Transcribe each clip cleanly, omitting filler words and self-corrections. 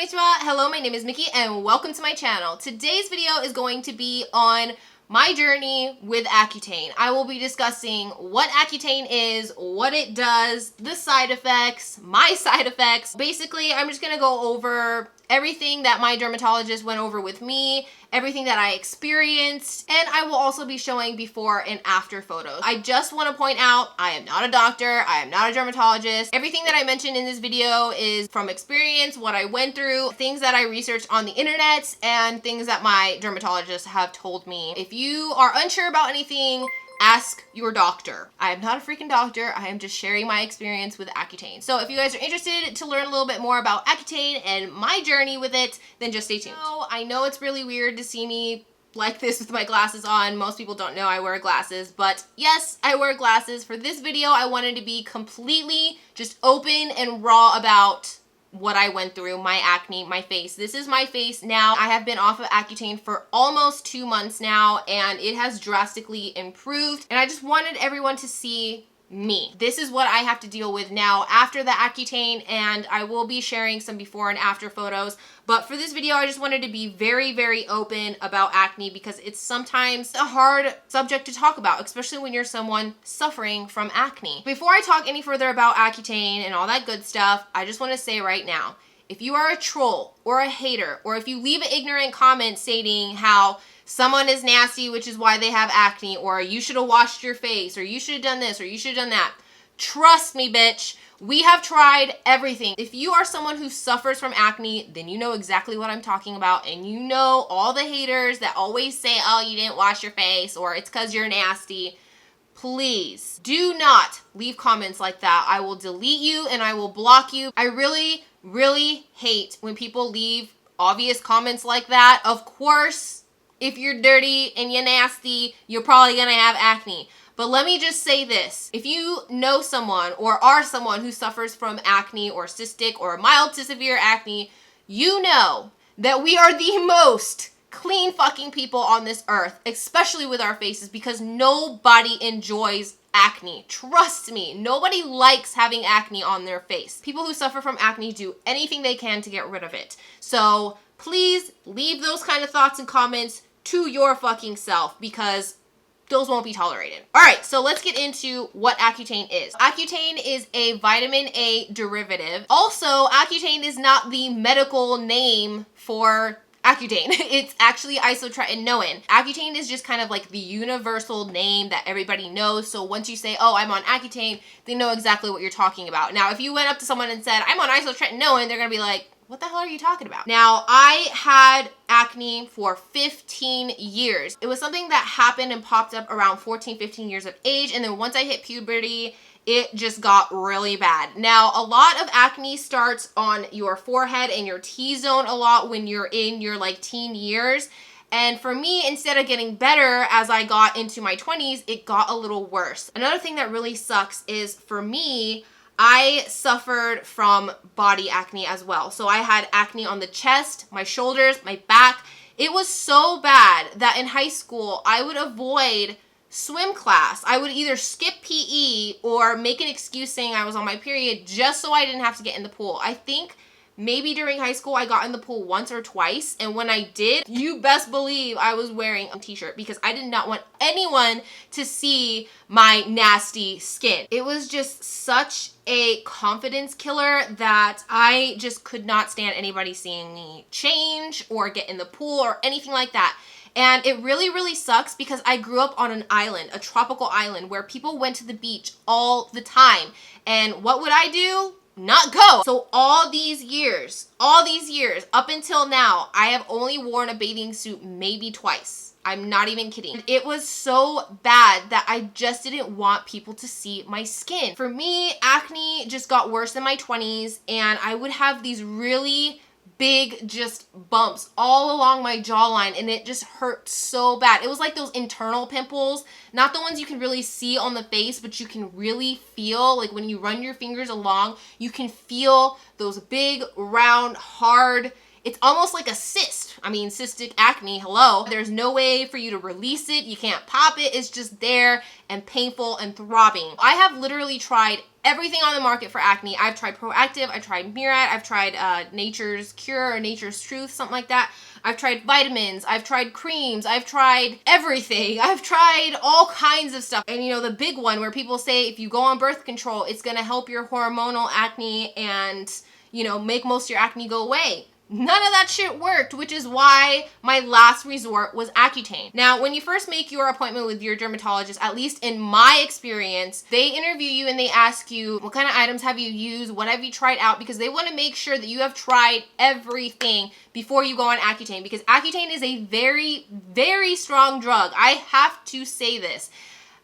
konnichiwa. Hello, my name is Miki and welcome to my channel. Today's video is going to be on my journey with Accutane. I will be discussing what Accutane is, what it does, the side effects, my side effects. Basically, I'm just gonna go over everything that my dermatologist went over with me, everything that I experienced, and I will also be showing before and after photos. I just want to point out, I am not a doctor, I am not a dermatologist. Everything that I mentioned in this video is from experience, what I went through, things that I researched on the internet, and things that my dermatologists have told me. If you are unsure about anything, ask your doctor. I am not a freaking doctor. I am just sharing my experience with Accutane. So if you guys are interested to learn a little bit more about Accutane and my journey with it, then just stay tuned. So I know it's really weird to see me like this with my glasses on. Most people don't know I wear glasses, but yes, I wear glasses. For this video, I wanted to be completely just open and raw about what I went through, my acne, my face. This is my face now. I have been off of Accutane for almost 2 months now, and it has drastically improved. And I just wanted everyone to see me. This is what I have to deal with now after the Accutane, and I will be sharing some before and after photos. But for this video, I just wanted to be very, very open about acne because it's sometimes a hard subject to talk about, especially when you're someone suffering from acne. Before I talk any further about Accutane and all that good stuff, I just want to say right now, if you are a troll or a hater, or if you leave an ignorant comment stating how someone is nasty, which is why they have acne, or you should have washed your face, or you should have done this, or you should have done that, trust me, bitch. We have tried everything. If you are someone who suffers from acne, then you know exactly what I'm talking about, and you know all the haters that always say, oh, you didn't wash your face, or it's because you're nasty. Please do not leave comments like that. I will delete you and I will block you. I really, really hate when people leave obvious comments like that. Of course, if you're dirty and you're nasty, you're probably gonna have acne. But let me just say this. If you know someone or are someone who suffers from acne or cystic or mild to severe acne, you know that we are the most clean fucking people on this earth, especially with our faces, because nobody enjoys acne. Trust me, nobody likes having acne on their face. People who suffer from acne do anything they can to get rid of it. So please leave those kind of thoughts and comments to your fucking self, because those won't be tolerated. All right, so let's get into what Accutane is. Accutane is a vitamin A derivative. Also, Accutane is not the medical name for Accutane. It's actually Isotretinoin. Accutane is just kind of like the universal name that everybody knows. So once you say, oh, I'm on Accutane, they know exactly what you're talking about. Now, if you went up to someone and said, I'm on Isotretinoin, they're gonna be like, what the hell are you talking about? Now, I had acne for 15 years. It was something that happened and popped up around 14, 15 years of age. And then once I hit puberty, it just got really bad. Now, a lot of acne starts on your forehead and your T-zone a lot when you're in your like teen years. And for me, instead of getting better as I got into my 20s, it got a little worse. Another thing that really sucks is, for me, I suffered from body acne as well. So I had acne on the chest, my shoulders, my back. It was so bad that in high school, I would avoid swim class. I would either skip PE or make an excuse saying I was on my period just so I didn't have to get in the pool. I think maybe during high school I got in the pool once or twice, and when I did, you best believe I was wearing a t-shirt because I did not want anyone to see my nasty skin. It was just such a confidence killer that I just could not stand anybody seeing me change or get in the pool or anything like that. And it really, really sucks because I grew up on an island, a tropical island, where people went to the beach all the time. And what would I do? Not go. So all these years, up until now, I have only worn a bathing suit maybe twice. I'm not even kidding. It was so bad that I just didn't want people to see my skin. For me, acne just got worse in my 20s, and I would have these really big just bumps all along my jawline, and it just hurt so bad. It was like those internal pimples, not the ones you can really see on the face, but you can really feel, like when you run your fingers along, you can feel those big, round, hard, it's almost like a cyst. I mean, cystic acne, hello. There's no way for you to release it. You can't pop it. It's just there and painful and throbbing. I have literally tried everything on the market for acne. I've tried Proactive, I've tried Murad, I've tried Nature's Cure or Nature's Truth, something like that. I've tried vitamins, I've tried creams, I've tried everything. I've tried all kinds of stuff. And you know, the big one where people say if you go on birth control, it's gonna help your hormonal acne and, you know, make most of your acne go away. None of that shit worked, which is why my last resort was Accutane. Now, when you first make your appointment with your dermatologist, at least in my experience, they interview you and they ask you, what kind of items have you used? What have you tried out? Because they want to make sure that you have tried everything before you go on Accutane, because Accutane is a very, very strong drug. I have to say this.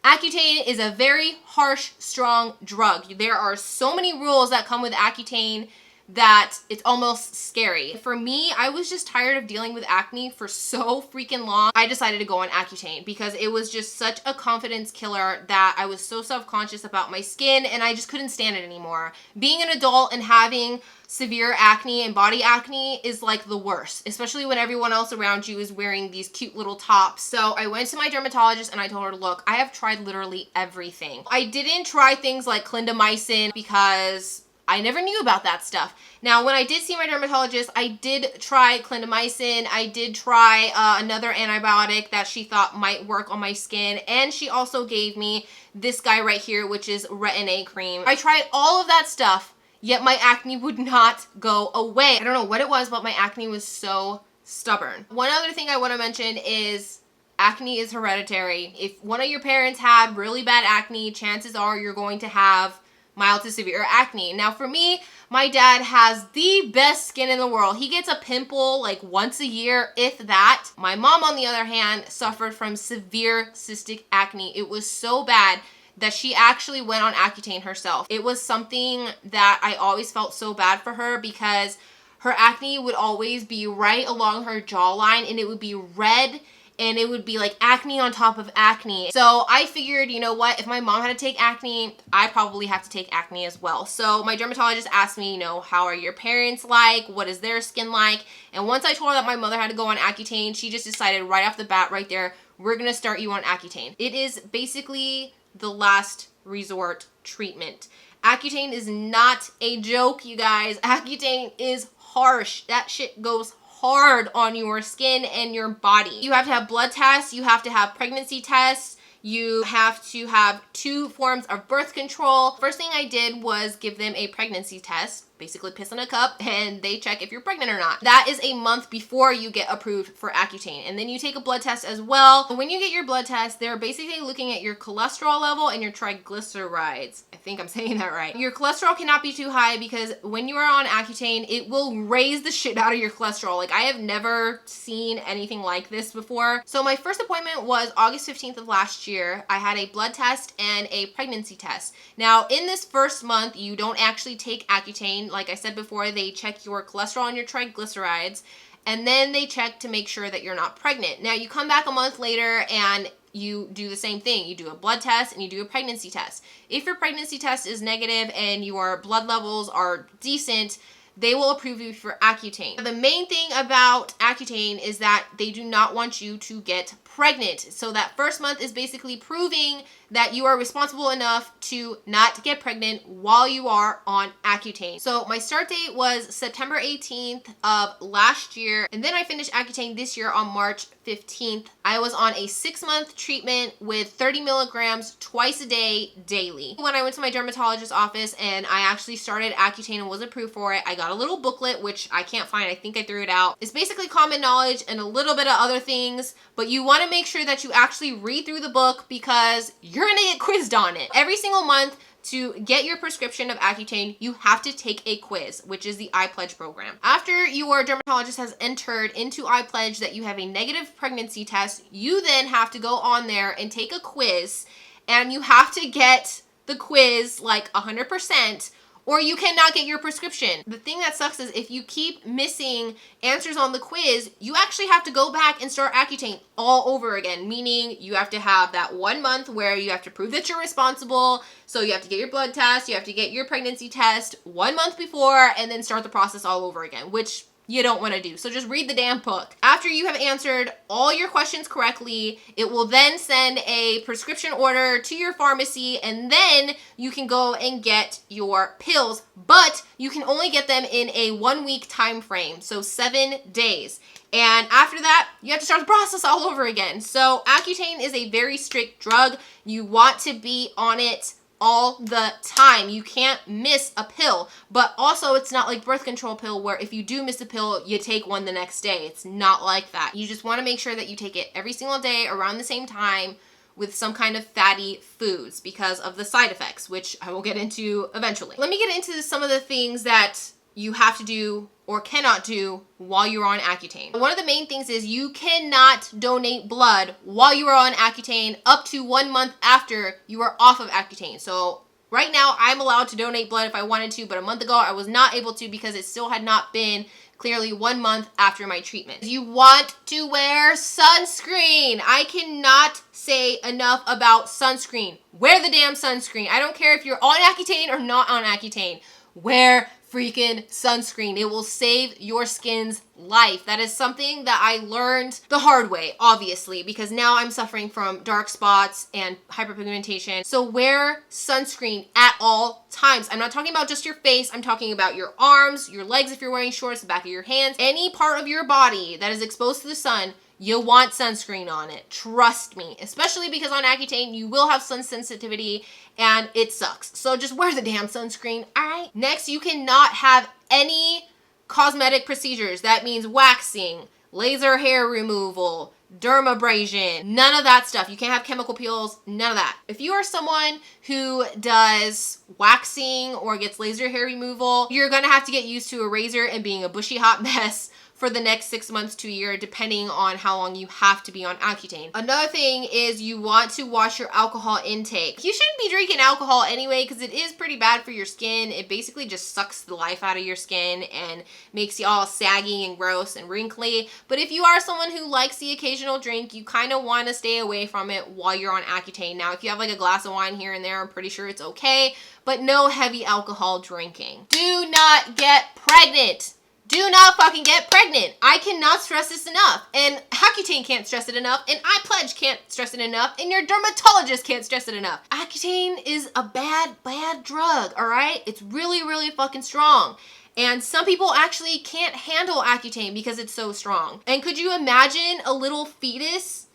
Accutane is a very harsh, strong drug. There are so many rules that come with Accutane that it's almost scary. For me, I was just tired of dealing with acne for so freaking long. I decided to go on Accutane because it was just such a confidence killer that I was so self-conscious about my skin and I just couldn't stand it anymore. Being an adult and having severe acne and body acne is like the worst, especially when everyone else around you is wearing these cute little tops. So I went to my dermatologist and I told her, look, I have tried literally everything. I didn't try things like clindamycin because I never knew about that stuff. Now, when I did see my dermatologist, I did try clindamycin. I did try another antibiotic that she thought might work on my skin. And she also gave me this guy right here, which is Retin-A cream. I tried all of that stuff, yet my acne would not go away. I don't know what it was, but my acne was so stubborn. One other thing I want to mention is acne is hereditary. If one of your parents had really bad acne, chances are you're going to have mild to severe acne. Now for me, my dad has the best skin in the world. He gets a pimple like once a year, if that. My mom, on the other hand, suffered from severe cystic acne. It was so bad that she actually went on Accutane herself. It was something that I always felt so bad for her because her acne would always be right along her jawline and it would be red and it would be like acne on top of acne. So I figured, you know what, if my mom had to take acne, I probably have to take acne as well. So my dermatologist asked me, you know, how are your parents like? What is their skin like? And once I told her that my mother had to go on Accutane, she just decided right off the bat right there, we're gonna start you on Accutane. It is basically the last resort treatment. Accutane is not a joke, you guys. Accutane is harsh. That shit goes hard on your skin and your body. You have to have blood tests, you have to have pregnancy tests, you have to have 2 forms of birth control. First thing I did was give them a pregnancy test, basically piss in a cup, and they check if you're pregnant or not. That is a month before you get approved for Accutane. And then you take a blood test as well. When you get your blood test, they're basically looking at your cholesterol level and your triglycerides. I think I'm saying that right. Your cholesterol cannot be too high because when you are on Accutane, it will raise the shit out of your cholesterol. Like, I have never seen anything like this before. So my first appointment was August 15th of last year. I had a blood test and a pregnancy test. Now, in this first month, you don't actually take Accutane. Like I said before, they check your cholesterol and your triglycerides, and then they check to make sure that you're not pregnant. Now, you come back a month later and you do the same thing. You do a blood test and you do a pregnancy test. If your pregnancy test is negative and your blood levels are decent, they will approve you for Accutane. The main thing about Accutane is that they do not want you to get pregnant. So that first month is basically proving that you are responsible enough to not get pregnant while you are on Accutane. So my start date was September 18th of last year, and then I finished Accutane this year on March 15th. I was on a 6-month treatment with 30 milligrams twice a day, daily. When I went to my dermatologist's office and I actually started Accutane and was approved for it, I got a little booklet, which I can't find. I think I threw it out. It's basically common knowledge and a little bit of other things, but you want to make sure that you actually read through the book because you're gonna get quizzed on it. Every single month, to get your prescription of Accutane, you have to take a quiz, which is the iPledge program. After your dermatologist has entered into iPledge that you have a negative pregnancy test, you then have to go on there and take a quiz, and you have to get the quiz like 100%, or you cannot get your prescription. The thing that sucks is if you keep missing answers on the quiz, you actually have to go back and start Accutane all over again, meaning you have to have that 1 month where you have to prove that you're responsible. So you have to get your blood test, you have to get your pregnancy test 1 month before, and then start the process all over again, which you don't want to do. So just read the damn book. After you have answered all your questions correctly, it will then send a prescription order to your pharmacy, and then you can go and get your pills, but you can only get them in a 1 week time frame, so 7 days. And after that, you have to start the process all over again. So Accutane is a very strict drug. You want to be on it all the time. You can't miss a pill, but also it's not like birth control pill where if you do miss a pill, you take one the next day. It's not like that. You just want to make sure that you take it every single day around the same time with some kind of fatty foods because of the side effects, which I will get into eventually. Let me get into some of the things that you have to do or cannot do while you're on Accutane. One of the main things is you cannot donate blood while you are on Accutane up to 1 month after you are off of Accutane. So right now I'm allowed to donate blood if I wanted to, but a month ago I was not able to because it still had not been clearly 1 month after my treatment. You want to wear sunscreen. I cannot say enough about sunscreen. Wear the damn sunscreen. I don't care if you're on Accutane or not on Accutane. Wear freaking sunscreen. It will save your skin's life. That is something that I learned the hard way, obviously, because now I'm suffering from dark spots and hyperpigmentation. So wear sunscreen at all times. I'm not talking about just your face. I'm talking about your arms, your legs if you're wearing shorts, the back of your hands, any part of your body that is exposed to the sun. You want sunscreen on it. Trust me. Especially because on Accutane, you will have sun sensitivity and it sucks. So just wear the damn sunscreen, alright? Next, you cannot have any cosmetic procedures. That means waxing, laser hair removal, dermabrasion, none of that stuff. You can't have chemical peels, none of that. If you are someone who does waxing or gets laser hair removal, you're gonna have to get used to a razor and being a bushy hot mess for the next 6 months to a year, depending on how long you have to be on Accutane. Another thing is you want to watch your alcohol intake. You shouldn't be drinking alcohol anyway because it is pretty bad for your skin. It basically just sucks the life out of your skin and makes you all saggy and gross and wrinkly. But if you are someone who likes the occasional drink, you kind of want to stay away from it while you're on Accutane. Now, if you have like a glass of wine here and there, I'm pretty sure it's okay, but no heavy alcohol drinking. Do not get pregnant. Do not fucking get pregnant. I cannot stress this enough. And Accutane can't stress it enough. And iPledge can't stress it enough. And your dermatologist can't stress it enough. Accutane is a bad drug, all right? It's really, really fucking strong. And some people actually can't handle Accutane because it's so strong. And could you imagine a little fetus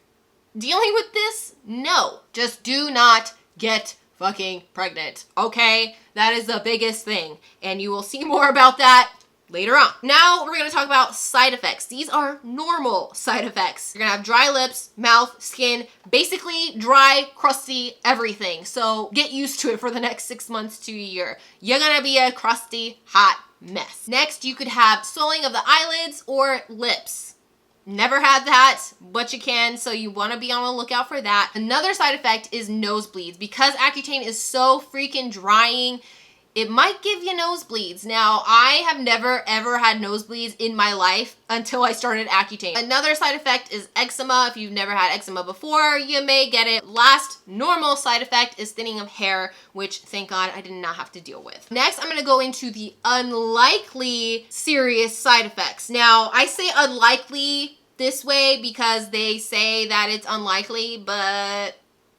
dealing with this? No. Just do not get fucking pregnant, okay? That is the biggest thing. And you will see more about that later on. Now we're going to talk about side effects. These are normal side effects. You're going to have dry lips, mouth, skin, basically dry, crusty, everything. So get used to it for the next 6 months to a year. You're going to be a crusty, hot mess. Next, you could have swelling of the eyelids or lips. Never had that, but you can, so you want to be on the lookout for that. Another side effect is nosebleeds. Because Accutane is so freaking drying, it might give you nosebleeds. Now, I have never ever had nosebleeds in my life until I started Accutane. Another side effect is eczema. If you've never had eczema before, you may get it. Last normal side effect is thinning of hair, which thank God I did not have to deal with. Next, I'm gonna go into the unlikely serious side effects. Now, I say unlikely this way because they say that it's unlikely, but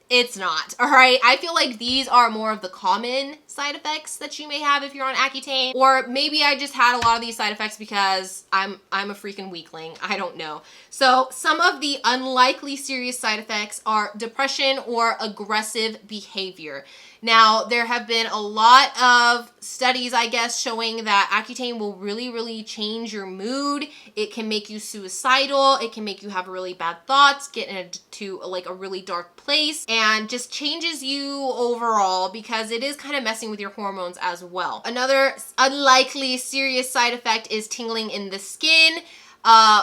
it's not, all right? I feel like these are more of the common side effects that you may have if you're on Accutane, or maybe I just had a lot of these side effects because I'm a freaking weakling. I don't know. So some of the unlikely serious side effects are depression or aggressive behavior. Now, there have been a lot of studies, I guess, showing that Accutane will really, really change your mood. It can make you suicidal. It can make you have really bad thoughts, get into like a really dark place, and just changes you overall because it is kind of messing with your hormones as well. Another unlikely serious side effect is tingling in the skin,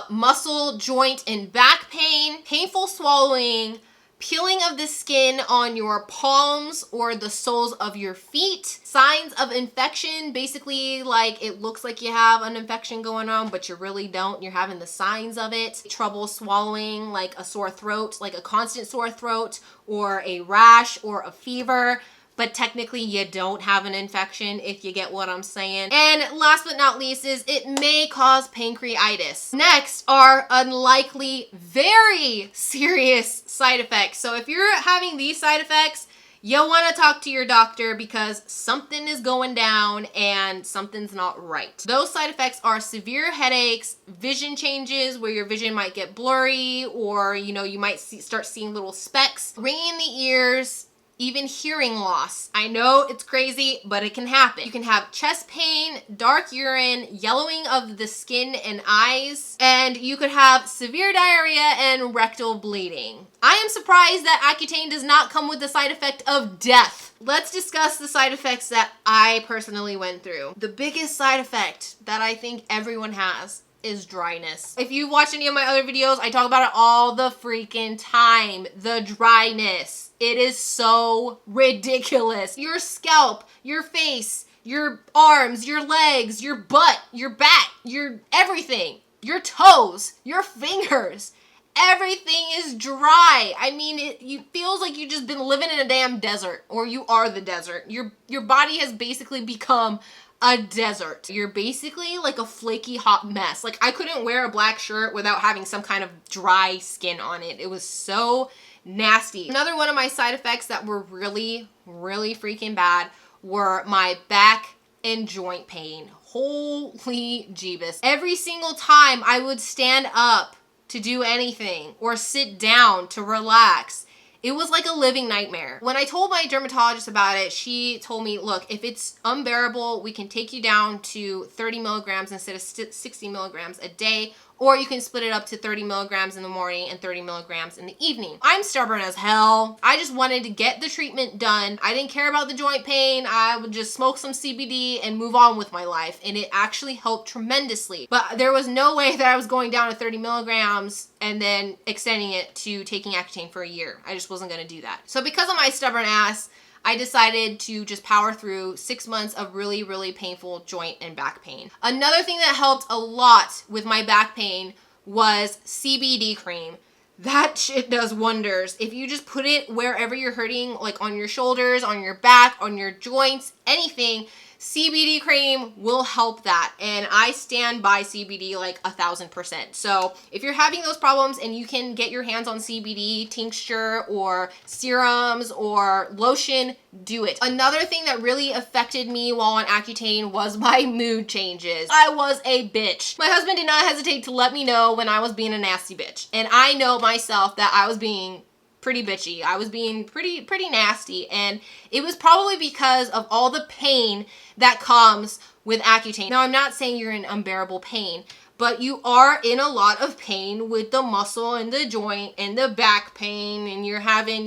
muscle, joint, and back pain, painful swallowing, peeling of the skin on your palms or the soles of your feet, signs of infection, basically like it looks like you have an infection going on, but you really don't. You're having the signs of it. Trouble swallowing, like a sore throat, like a constant sore throat, or a rash or a fever. but technically you don't have an infection, if you get what I'm saying. And last but not least is it may cause pancreatitis. Next are unlikely, very serious side effects. So if you're having these side effects, you'll want to talk to your doctor because something is going down and something's not right. Those side effects are severe headaches, vision changes where your vision might get blurry, or you might start seeing little specks, ringing in the ears, even hearing loss. I know it's crazy, but it can happen. You can have chest pain, dark urine, yellowing of the skin and eyes, and you could have severe diarrhea and rectal bleeding. I am surprised that Accutane does not come with the side effect of death. Let's discuss the side effects that I personally went through. The biggest side effect that I think everyone has is dryness. If you've watched any of my other videos, I talk about it all the freaking time. The dryness. It is so ridiculous. Your scalp, your face, your arms, your legs, your butt, your back, your everything, your toes, your fingers, everything is dry. I mean, it feels like you've just been living in a damn desert, or you are the desert. Your body has basically become a desert. You're basically like a flaky hot mess. Like, I couldn't wear a black shirt without having some kind of dry skin on it. It was so nasty. Another one of my side effects that were really, really freaking bad were my back and joint pain. Holy Jeebus. Every single time I would stand up to do anything or sit down to relax, it was like a living nightmare. When I told my dermatologist about it, she told me, look, if it's unbearable, we can take you down to 30 milligrams instead of 60 milligrams a day, or you can split it up to 30 milligrams in the morning and 30 milligrams in the evening. I'm stubborn as hell. I just wanted to get the treatment done. I didn't care about the joint pain. I would just smoke some CBD and move on with my life. And it actually helped tremendously. But there was no way that I was going down to 30 milligrams and then extending it to taking Accutane for a year. I just wasn't gonna do that. So because of my stubborn ass, I decided to just power through 6 months of really, really painful joint and back pain. Another thing that helped a lot with my back pain was CBD cream. That shit does wonders. If you just put it wherever you're hurting, like on your shoulders, on your back, on your joints, anything, CBD cream will help that. And I stand by CBD like 1000%. So if you're having those problems and you can get your hands on CBD tincture or serums or lotion, do it. Another thing that really affected me while on Accutane was my mood changes. I was a bitch. My husband did not hesitate to let me know when I was being a nasty bitch. And I know myself that I was being pretty bitchy. I was being pretty nasty, and it was probably because of all the pain that comes with Accutane. Now, I'm not saying you're in unbearable pain, but you are in a lot of pain with the muscle and the joint and the back pain, and you're having,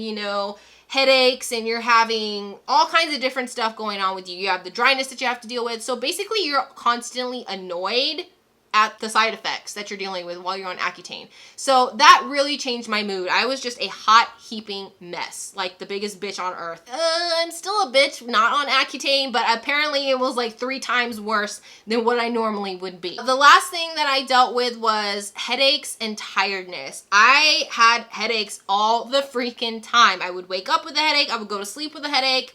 headaches, and you're having all kinds of different stuff going on with you. You have the dryness that you have to deal with. So basically, you're constantly annoyed at the side effects that you're dealing with while you're on Accutane. So that really changed my mood. I was just a hot heaping mess, like the biggest bitch on earth. I'm still a bitch, not on Accutane, but apparently it was like 3 times worse than what I normally would be. The last thing that I dealt with was headaches and tiredness. I had headaches all the freaking time. I would wake up with a headache. I would go to sleep with a headache.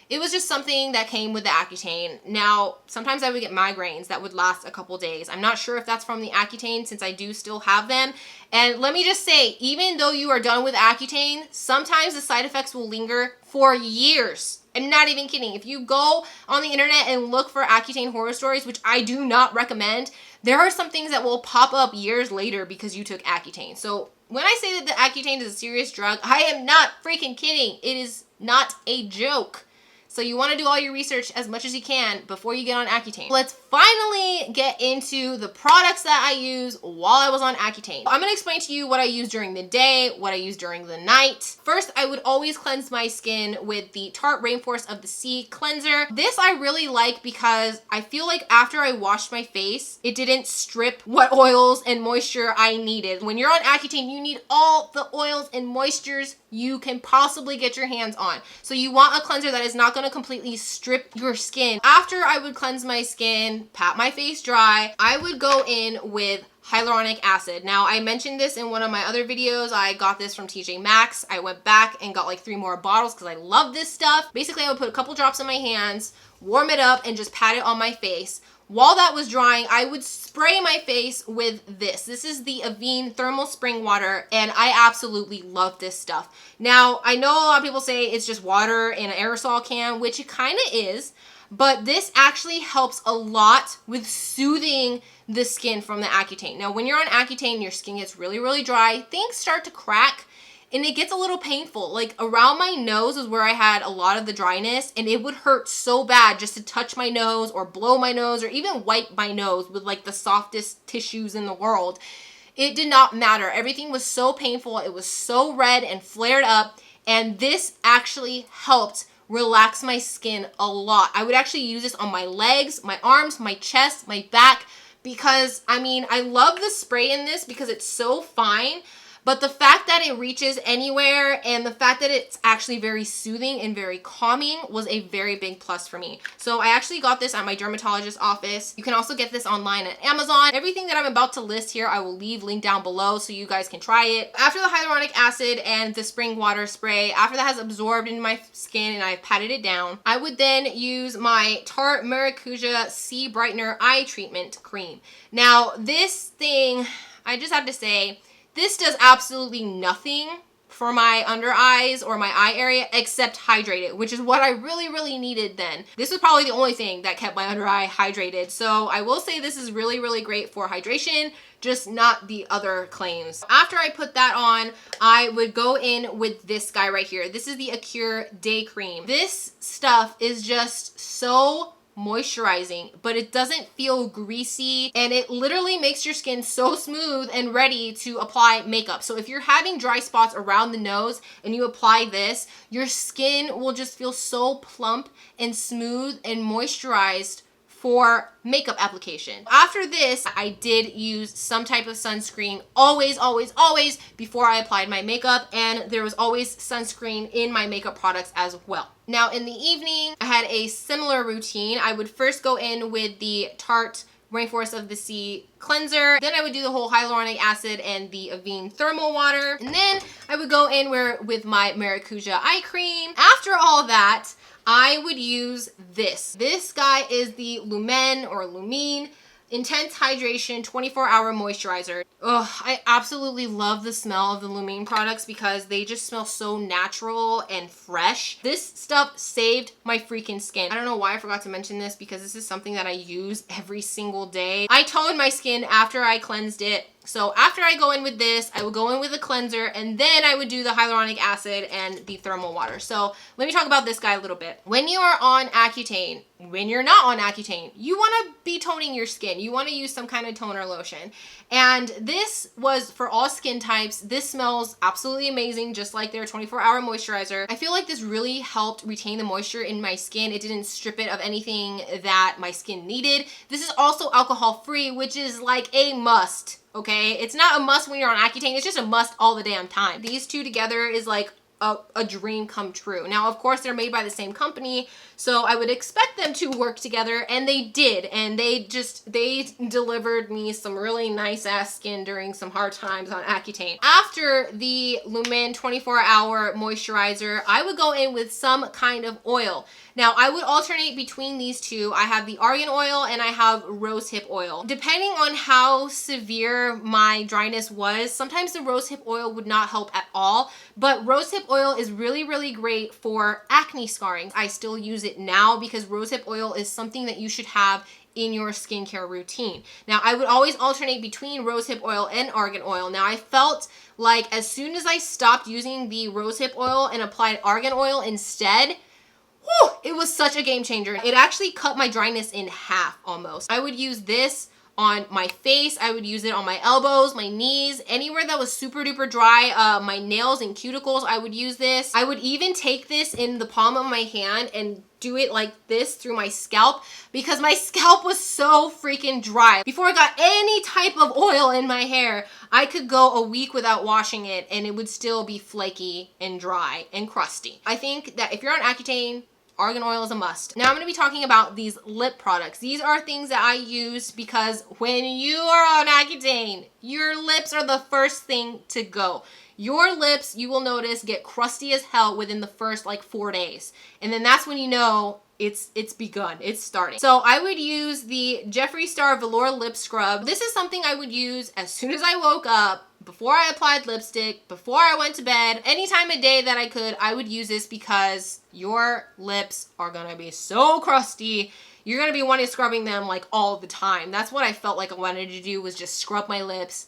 It was just something that came with the Accutane. Now, sometimes I would get migraines that would last a couple days. I'm not sure if that's from the Accutane, since I do still have them. And let me just say, even though you are done with Accutane, sometimes the side effects will linger for years. I'm not even kidding. If you go on the internet and look for Accutane horror stories, which I do not recommend, there are some things that will pop up years later because you took Accutane. So when I say that the Accutane is a serious drug, I am not freaking kidding. It is not a joke. So you want to do all your research as much as you can before you get on Accutane. Let's finally get into the products that I use while I was on Accutane. I'm going to explain to you what I use during the day, what I use during the night. First, I would always cleanse my skin with the Tarte Rainforest of the Sea cleanser. This I really like because I feel like after I washed my face, it didn't strip what oils and moisture I needed. When you're on Accutane, you need all the oils and moistures you can possibly get your hands on. So you want a cleanser that is not going gonna completely strip your skin. After I would cleanse my skin, pat my face dry, I would go in with hyaluronic acid. Now, I mentioned this in one of my other videos. I got this from TJ Maxx. I went back and got like 3 more bottles because I love this stuff. Basically, I would put a couple drops in my hands, warm it up, and just pat it on my face. While that was drying, I would spray my face with this. This is the Avene Thermal Spring Water, and I absolutely love this stuff. Now, I know a lot of people say it's just water in an aerosol can, which it kind of is, but this actually helps a lot with soothing the skin from the Accutane. Now, when you're on Accutane, your skin gets really, really dry. Things start to crack, and it gets a little painful. Like around my nose is where I had a lot of the dryness, and it would hurt so bad just to touch my nose or blow my nose or even wipe my nose with like the softest tissues in the world. It did not matter. Everything was so painful. It was so red and flared up, and this actually helped relax my skin a lot. I would actually use this on my legs, my arms, my chest, my back, because I mean, I love the spray in this because it's so fine. But the fact that it reaches anywhere and the fact that it's actually very soothing and very calming was a very big plus for me. So I actually got this at my dermatologist's office. You can also get this online at Amazon. Everything that I'm about to list here, I will leave linked down below so you guys can try it. After the hyaluronic acid and the spring water spray, after that has absorbed into my skin and I've patted it down, I would then use my Tarte Maracuja Sea Brightener Eye Treatment Cream. Now, this thing, I just have to say, this does absolutely nothing for my under eyes or my eye area except hydrate it, which is what I really, really needed then. This was probably the only thing that kept my under eye hydrated. So I will say this is really, really great for hydration, just not the other claims. After I put that on, I would go in with this guy right here. This is the Accutane Day Cream. This stuff is just so moisturizing, but it doesn't feel greasy, and it literally makes your skin so smooth and ready to apply makeup. So if you're having dry spots around the nose and you apply this, your skin will just feel so plump and smooth and moisturized for makeup application. After this, I did use some type of sunscreen always, always, always before I applied my makeup, and there was always sunscreen in my makeup products as well. Now in the evening, I had a similar routine. I would first go in with the Tarte Rainforest of the Sea cleanser. Then I would do the whole hyaluronic acid and the Avene thermal water. And then I would go in with my Maracuja eye cream. After all that, I would use this. This guy is the Lumene Intense Hydration 24-Hour Moisturizer. Ugh, I absolutely love the smell of the Lumene products because they just smell so natural and fresh. This stuff saved my freaking skin. I don't know why I forgot to mention this because this is something that I use every single day. I toned my skin after I cleansed it. So after I go in with this, I would go in with a cleanser, and then I would do the hyaluronic acid and the thermal water. So let me talk about this guy a little bit. When you are on Accutane, when you're not on Accutane, you want to be toning your skin. You want to use some kind of toner lotion. And this was for all skin types. This smells absolutely amazing, just like their 24-hour moisturizer. I feel like this really helped retain the moisture in my skin. It didn't strip it of anything that my skin needed. This is also alcohol-free, which is like a must. Okay, it's not a must when you're on Accutane, it's just a must all the damn time. These two together is like a dream come true. Now, of course, they're made by the same company, so I would expect them to work together, and they did, and they delivered me some really nice ass skin during some hard times on Accutane. After the Lumene 24-hour moisturizer, I would go in with some kind of oil. Now, I would alternate between these two. I have the argan oil and I have rosehip oil. Depending on how severe my dryness was, sometimes the rosehip oil would not help at all, but rosehip oil is really, really great for acne scarring. I still use it now because rosehip oil is something that you should have in your skincare routine. Now, I would always alternate between rosehip oil and argan oil. Now, I felt like as soon as I stopped using the rosehip oil and applied argan oil instead, whew, it was such a game changer. It actually cut my dryness in half almost. I would use this on my face. I would use it on my elbows, my knees, anywhere that was super duper dry, my nails and cuticles, I would use this. I would even take this in the palm of my hand and do it like this through my scalp because my scalp was so freaking dry. Before I got any type of oil in my hair, I could go a week without washing it and it would still be flaky and dry and crusty. I think that if you're on Accutane, argan oil is a must. Now I'm going to be talking about these lip products. These are things that I use because when you are on Accutane, your lips are the first thing to go. Your lips, you will notice, get crusty as hell within the first like 4 days. And then that's when you know it's begun. It's starting. So I would use the Jeffree Star Velour Lip Scrub. This is something I would use as soon as I woke up, before I applied lipstick, before I went to bed, any time of day that I could, I would use this because your lips are gonna be so crusty. You're gonna be wanting scrubbing them like all the time. That's what I felt like I wanted to do, was just scrub my lips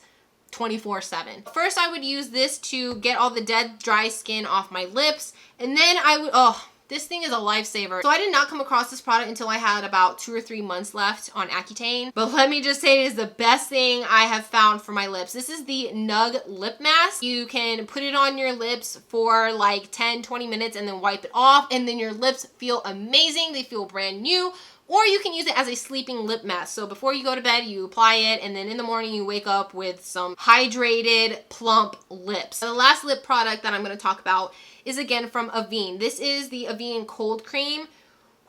24/7. First, I would use this to get all the dead, dry skin off my lips. And then I would, this thing is a lifesaver. So I did not come across this product until I had about 2 or 3 months left on Accutane. But let me just say, it is the best thing I have found for my lips. This is the Nug Lip Mask. You can put it on your lips for like 10, 20 minutes and then wipe it off. And then your lips feel amazing. They feel brand new. Or you can use it as a sleeping lip mask. So before you go to bed, you apply it, and then in the morning you wake up with some hydrated, plump lips. The last lip product that I'm going to talk about is again from Avene. This is the Avene Cold Cream.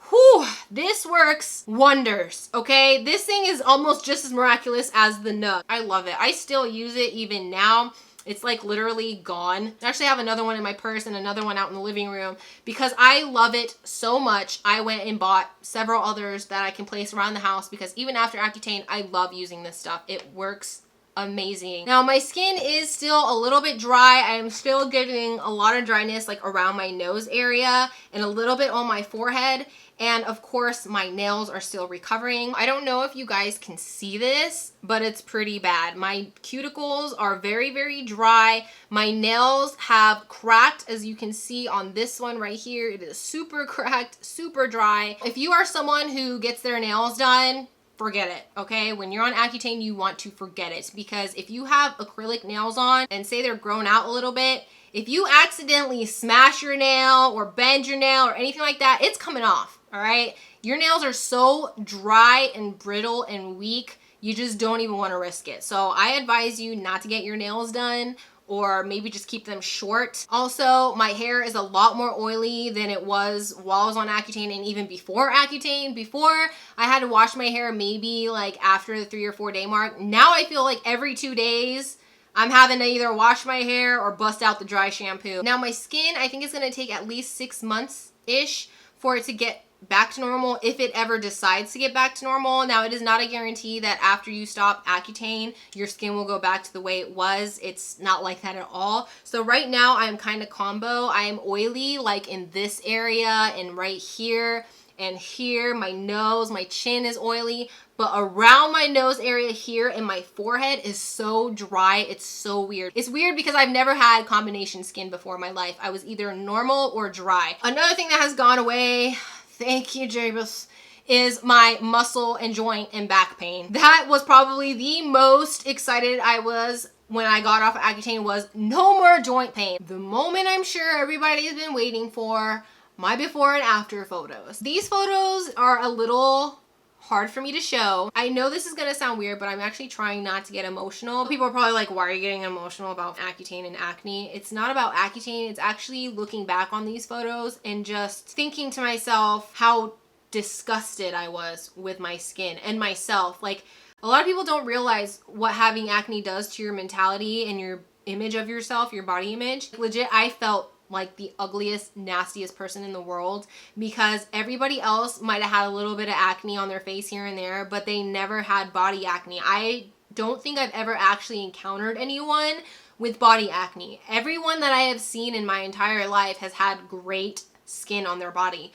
Whew, this works wonders, okay? This thing is almost just as miraculous as the Nug. I love it. I still use it even now. It's like literally gone. I actually have another one in my purse and another one out in the living room because I love it so much. I went and bought several others that I can place around the house because even after Accutane, I love using this stuff. It works amazing. Now my skin is still a little bit dry. I am still getting a lot of dryness like around my nose area and a little bit on my forehead. And of course, my nails are still recovering. I don't know if you guys can see this, but it's pretty bad. My cuticles are very, very dry. My nails have cracked, as you can see on this one right here. It is super cracked, super dry. If you are someone who gets their nails done, forget it, okay? When you're on Accutane, you want to forget it, because if you have acrylic nails on and say they're grown out a little bit, if you accidentally smash your nail or bend your nail or anything like that, it's coming off, all right? Your nails are so dry and brittle and weak, you just don't even want to risk it. So I advise you not to get your nails done, or maybe just keep them short. Also, my hair is a lot more oily than it was while I was on Accutane and even before Accutane. Before, I had to wash my hair maybe like after the 3 or 4 day mark. Now I feel like every 2 days, I'm having to either wash my hair or bust out the dry shampoo. Now my skin, I think it's gonna take at least 6 months-ish for it to get back to normal, if it ever decides to get back to normal. Now, it is not a guarantee that after you stop Accutane, your skin will go back to the way it was. It's not like that at all. So right now, I'm kind of combo. I am oily, like in this area and right here and here. My nose, my chin is oily, but around my nose area here and my forehead is so dry. It's so weird. It's weird because I've never had combination skin before in my life. I was either normal or dry. Another thing that has gone away, thank you, Jabus, is my muscle and joint and back pain. That was probably the most excited I was when I got off of Accutane, was no more joint pain. The moment I'm sure everybody has been waiting for, my before and after photos. These photos are a little hard for me to show. I know this is gonna sound weird, but I'm actually trying not to get emotional. People are probably like, why are you getting emotional about Accutane and acne? It's not about Accutane. It's actually looking back on these photos and just thinking to myself how disgusted I was with my skin and myself. Like, a lot of people don't realize what having acne does to your mentality and your image of yourself, your body image. Legit, I felt like the ugliest, nastiest person in the world because everybody else might have had a little bit of acne on their face here and there, but they never had body acne. I don't think I've ever actually encountered anyone with body acne. Everyone that I have seen in my entire life has had great skin on their body,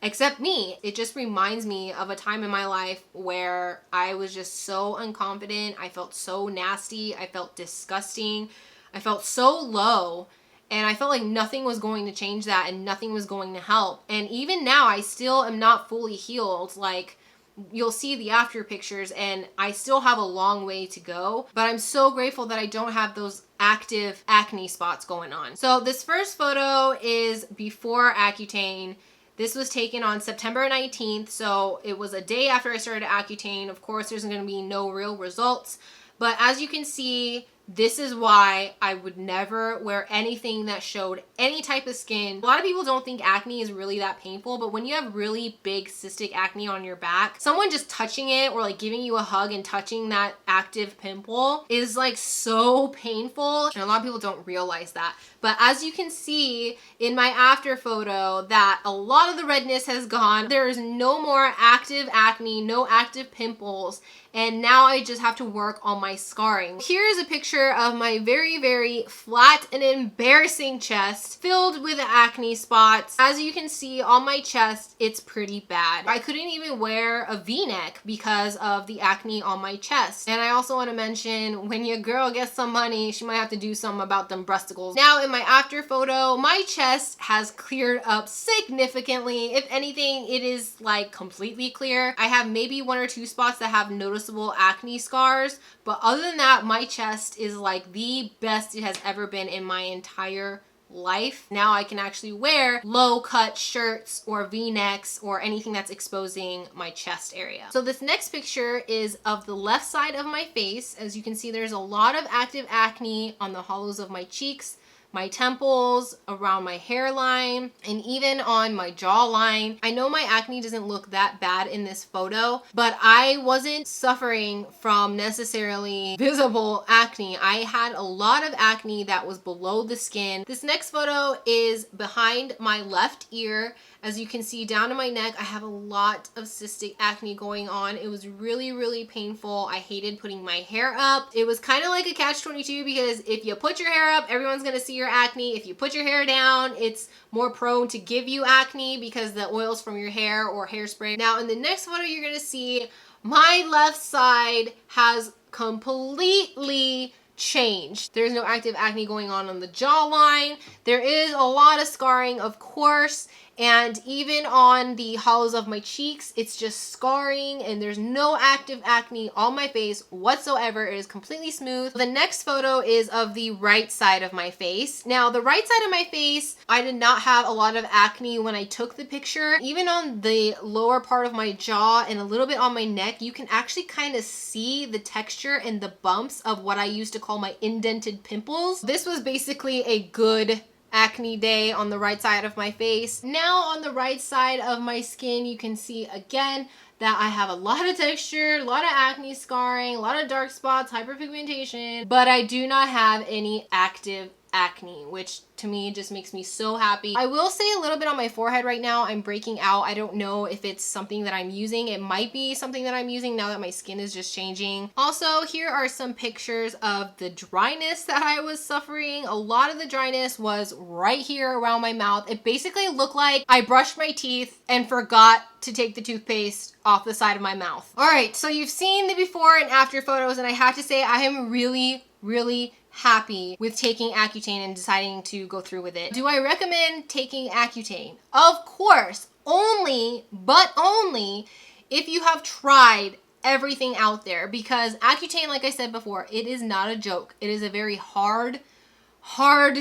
except me. It just reminds me of a time in my life where I was just so unconfident. I felt so nasty. I felt disgusting. I felt so low. And I felt like nothing was going to change that and nothing was going to help. And even now, I still am not fully healed. Like, you'll see the after pictures and I still have a long way to go. But I'm so grateful that I don't have those active acne spots going on. So this first photo is before Accutane. This was taken on September 19th. So it was a day after I started Accutane. Of course, there's going to be no real results. But as you can see, This is why I would never wear anything that showed any type of skin. A lot of people don't think acne is really that painful, but when you have really big cystic acne on your back, someone just touching it or like giving you a hug and touching that active pimple is like so painful. And a lot of people don't realize that. But as you can see in my after photo, that a lot of the redness has gone. There is no more active acne, no active pimples. And now I just have to work on my scarring. Here is a picture of my very, very flat and embarrassing chest filled with acne spots. As you can see on my chest, it's pretty bad. I couldn't even wear a V-neck because of the acne on my chest. And I also want to mention, when your girl gets some money, she might have to do something about them breasticles. Now in my after photo, my chest has cleared up significantly. If anything, it is like completely clear. I have maybe 1 or 2 spots that have noticeable acne scars, but other than that, my chest is like the best it has ever been in my entire life. Now I can actually wear low cut shirts or V-necks or anything that's exposing my chest area. So this next picture is of the left side of my face. As you can see, there's a lot of active acne on the hollows of my cheeks, my temples, around my hairline, and even on my jawline. I know my acne doesn't look that bad in this photo, but I wasn't suffering from necessarily visible acne. I had a lot of acne that was below the skin. This next photo is behind my left ear. As you can see down to my neck, I have a lot of cystic acne going on. It was really, really painful. I hated putting my hair up. It was kind of like a catch-22 because if you put your hair up, everyone's gonna see your acne. If you put your hair down, it's more prone to give you acne because the oils from your hair or hairspray. Now in the next photo, you're gonna see my left side has completely changed. There's no active acne going on the jawline. There is a lot of scarring, of course, and even on the hollows of my cheeks, it's just scarring and there's no active acne on my face whatsoever. It is completely smooth. The next photo is of the right side of my face. Now, the right side of my face, I did not have a lot of acne when I took the picture. Even on the lower part of my jaw and a little bit on my neck, you can actually kind of see the texture and the bumps of what I used to call my indented pimples. This was basically a good acne day on the right side of my face. Now on the right side of my skin, you can see again that I have a lot of texture, a lot of acne scarring, a lot of dark spots, hyperpigmentation, but I do not have any active acne, which to me just makes me so happy. I will say a little bit on my forehead right now, I'm breaking out. I don't know if it's something that I'm using. It might be something that I'm using now that my skin is just changing. Also, here are some pictures of the dryness that I was suffering. A lot of the dryness was right here around my mouth. It basically looked like I brushed my teeth and forgot to take the toothpaste off the side of my mouth. All right, so you've seen the before and after photos, and I have to say I am really, really happy with taking Accutane and deciding to go through with it. Do I recommend taking Accutane? Of course, only if you have tried everything out there, because Accutane, like I said before, it is not a joke. It is a very hard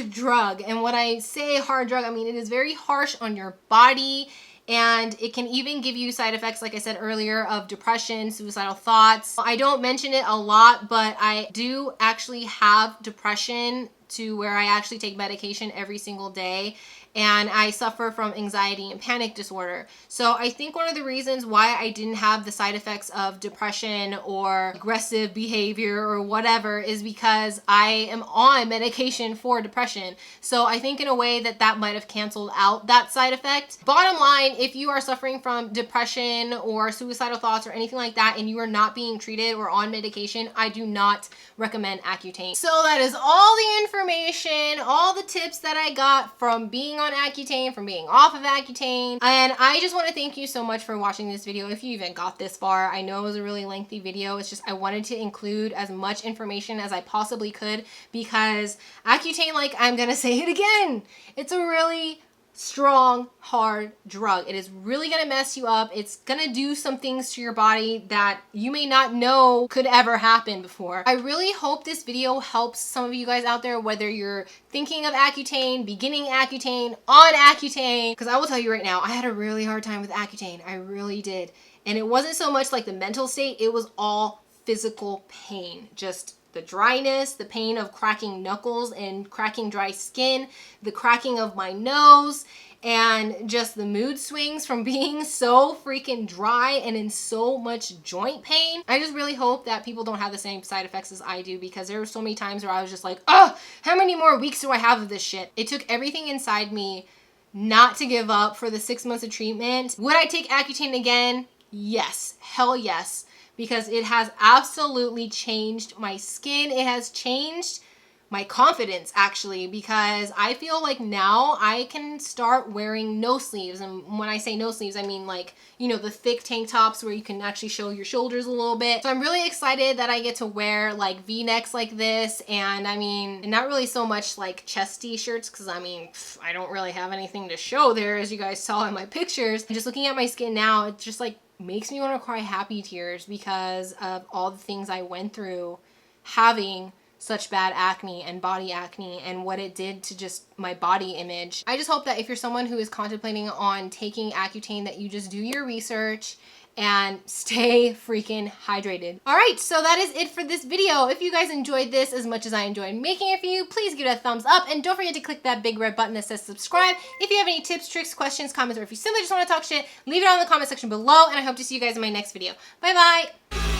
drug. And when I say hard drug, I mean it is very harsh on your body. And it can even give you side effects, like I said earlier, of depression, suicidal thoughts. I don't mention it a lot, but I do actually have depression to where I actually take medication every single day. And I suffer from anxiety and panic disorder. So I think one of the reasons why I didn't have the side effects of depression or aggressive behavior or whatever is because I am on medication for depression. So I think in a way that might have canceled out that side effect. Bottom line, if you are suffering from depression or suicidal thoughts or anything like that and you are not being treated or on medication, I do not recommend Accutane. So that is all the information, all the tips that I got from being on Accutane, from being off of Accutane. And I just want to thank you so much for watching this video. If you even got this far, I know it was a really lengthy video. It's just I wanted to include as much information as I possibly could because Accutane, like I'm gonna say it again, it's a really strong, hard drug. It is really gonna mess you up. It's gonna do some things to your body that you may not know could ever happen before. I really hope this video helps some of you guys out there, whether you're thinking of Accutane, beginning Accutane, on Accutane, because I will tell you right now, I had a really hard time with Accutane. I really did. And it wasn't so much like the mental state, it was all physical pain. Just the dryness, the pain of cracking knuckles and cracking dry skin, the cracking of my nose, and just the mood swings from being so freaking dry and in so much joint pain. I just really hope that people don't have the same side effects as I do, because there were so many times where I was just like, oh, how many more weeks do I have of this shit? It took everything inside me not to give up for the 6 months of treatment. Would I take Accutane again? Yes, hell yes, because it has absolutely changed my skin. It has changed my confidence, actually, because I feel like now I can start wearing no sleeves. And when I say no sleeves, I mean like, you know, the thick tank tops where you can actually show your shoulders a little bit. So I'm really excited that I get to wear like V-necks like this. And I mean, not really so much like chest t-shirts, because I mean, I don't really have anything to show there, as you guys saw in my pictures. And just looking at my skin now, it just like makes me want to cry happy tears because of all the things I went through having such bad acne and body acne and what it did to just my body image. I just hope that if you're someone who is contemplating on taking Accutane, that you just do your research and stay freaking hydrated. All right, so that is it for this video. If you guys enjoyed this as much as I enjoyed making it for you, please give it a thumbs up and don't forget to click that big red button that says subscribe. If you have any tips, tricks, questions, comments, or if you simply just want to talk shit, leave it on in the comment section below, and I hope to see you guys in my next video. Bye bye.